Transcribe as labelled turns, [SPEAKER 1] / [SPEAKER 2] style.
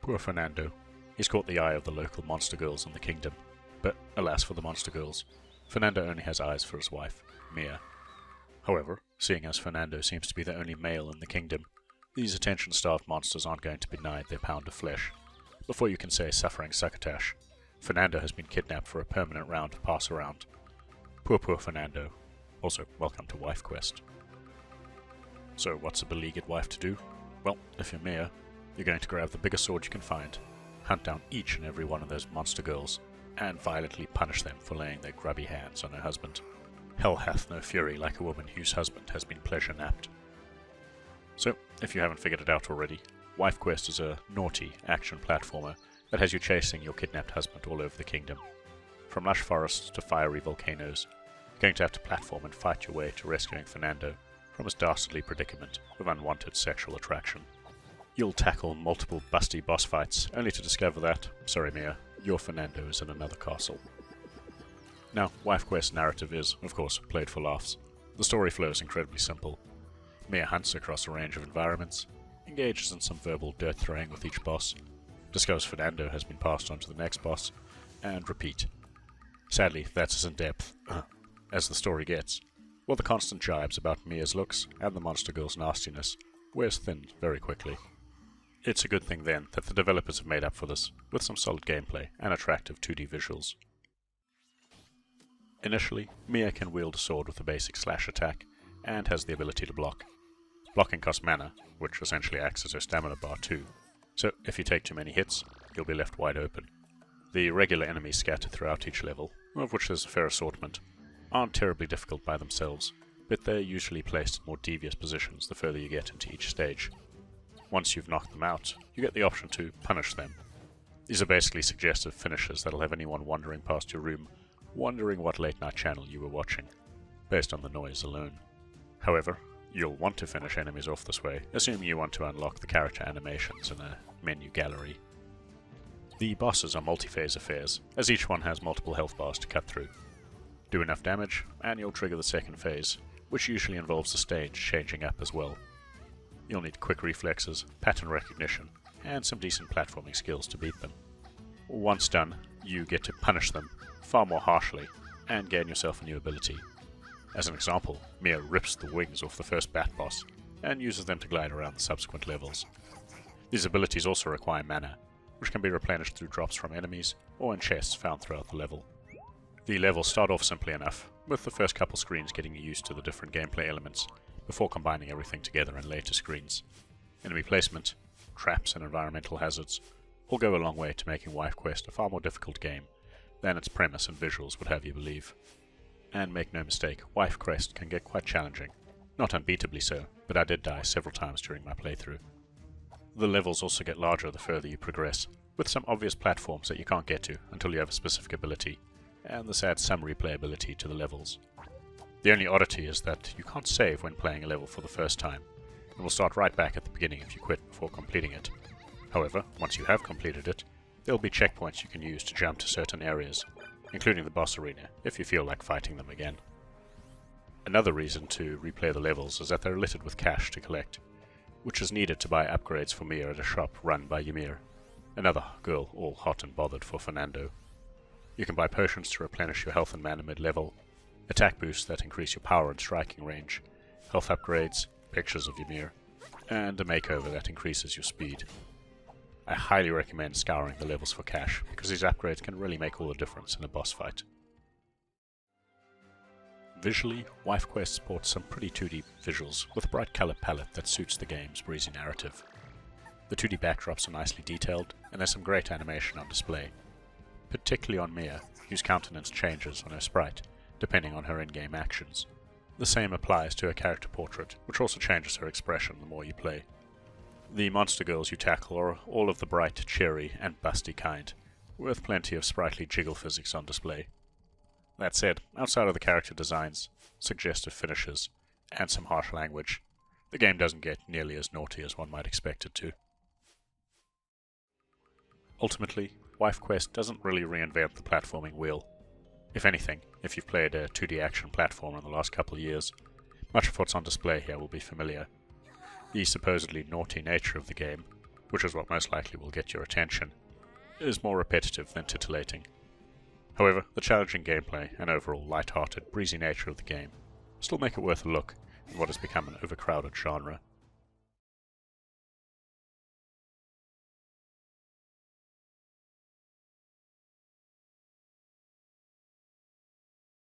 [SPEAKER 1] Poor Fernando. He's caught the eye of the local monster girls in the kingdom. But, alas for the monster girls, Fernando only has eyes for his wife, Mia. However, seeing as Fernando seems to be the only male in the kingdom, these attention-starved monsters aren't going to be denied their pound of flesh. Before you can say suffering succotash, Fernando has been kidnapped for a permanent round of pass-around. Poor Fernando. Also, welcome to Wife Quest. So, what's a beleaguered wife to do? Well, if you're Mia, you're going to grab the biggest sword you can find, hunt down each and every one of those monster girls, and violently punish them for laying their grubby hands on her husband. Hell hath no fury like a woman whose husband has been pleasure-napped. So, if you haven't figured it out already, Wife Quest is a naughty action platformer that has you chasing your kidnapped husband all over the kingdom. From lush forests to fiery volcanoes, you're going to have to platform and fight your way to rescuing Fernando from his dastardly predicament of unwanted sexual attraction. You'll tackle multiple busty boss fights, only to discover that, sorry Mia, your Fernando is in another castle. Now, Wife Quest's narrative is, of course, played for laughs. The story flow is incredibly simple. Mia hunts across a range of environments, engages in some verbal dirt-throwing with each boss, discovers Fernando has been passed on to the next boss, and repeat. Sadly, that's as in-depth as the story gets, while the constant jibes about Mia's looks and the monster girl's nastiness wears thin very quickly. It's a good thing then that the developers have made up for this with some solid gameplay and attractive 2D visuals. Initially, Mia can wield a sword with a basic slash attack and has the ability to block. Blocking costs mana, which essentially acts as her stamina bar too, so if you take too many hits, you'll be left wide open. The regular enemies scattered throughout each level, of which there's a fair assortment, aren't terribly difficult by themselves, but they're usually placed in more devious positions the further you get into each stage. Once you've knocked them out, you get the option to punish them. These are basically suggestive finishes that'll have anyone wandering past your room wondering what late-night channel you were watching, based on the noise alone. However, you'll want to finish enemies off this way, assuming you want to unlock the character animations in a menu gallery. The bosses are multi-phase affairs, as each one has multiple health bars to cut through. Do enough damage, and you'll trigger the second phase, which usually involves the stage changing up as well. You'll need quick reflexes, pattern recognition, and some decent platforming skills to beat them. Once done, you get to punish them far more harshly, and gain yourself a new ability. As an example, Mia rips the wings off the first bat boss, and uses them to glide around the subsequent levels. These abilities also require mana, which can be replenished through drops from enemies, or in chests found throughout the level. The levels start off simply enough, with the first couple screens getting you used to the different gameplay elements, before combining everything together in later screens. Enemy placement, traps and environmental hazards all go a long way to making Wife Quest a far more difficult game than its premise and visuals would have you believe. And make no mistake, Wife Quest can get quite challenging. Not unbeatably so, but I did die several times during my playthrough. The levels also get larger the further you progress, with some obvious platforms that you can't get to until you have a specific ability, and this adds some replayability to the levels. The only oddity is that you can't save when playing a level for the first time, and will start right back at the beginning if you quit before completing it. However, once you have completed it, there'll be checkpoints you can use to jump to certain areas, including the boss arena, if you feel like fighting them again. Another reason to replay the levels is that they're littered with cash to collect, which is needed to buy upgrades for Mia at a shop run by Ymir, another girl all hot and bothered for Fernando. You can buy potions to replenish your health and mana mid-level, attack boosts that increase your power and striking range, health upgrades, pictures of Ymir, and a makeover that increases your speed. I highly recommend scouring the levels for cash, because these upgrades can really make all the difference in a boss fight. Visually, Wife Quest sports some pretty 2D visuals with a bright colour palette that suits the game's breezy narrative. The 2D backdrops are nicely detailed, and there's some great animation on display, particularly on Mia, whose countenance changes on her sprite, depending on her in-game actions. The same applies to her character portrait, which also changes her expression the more you play. The monster girls you tackle are all of the bright, cheery, and busty kind, with plenty of sprightly jiggle physics on display. That said, outside of the character designs, suggestive finishes, and some harsh language, the game doesn't get nearly as naughty as one might expect it to. Ultimately, Wife Quest doesn't really reinvent the platforming wheel. If anything, if you've played a 2D action platformer in the last couple of years, much of what's on display here will be familiar. The supposedly naughty nature of the game which is what most likely will get your attention, is more repetitive than titillating. However, the challenging gameplay and overall light-hearted, breezy nature of the game still make it worth a look in what has become an overcrowded genre.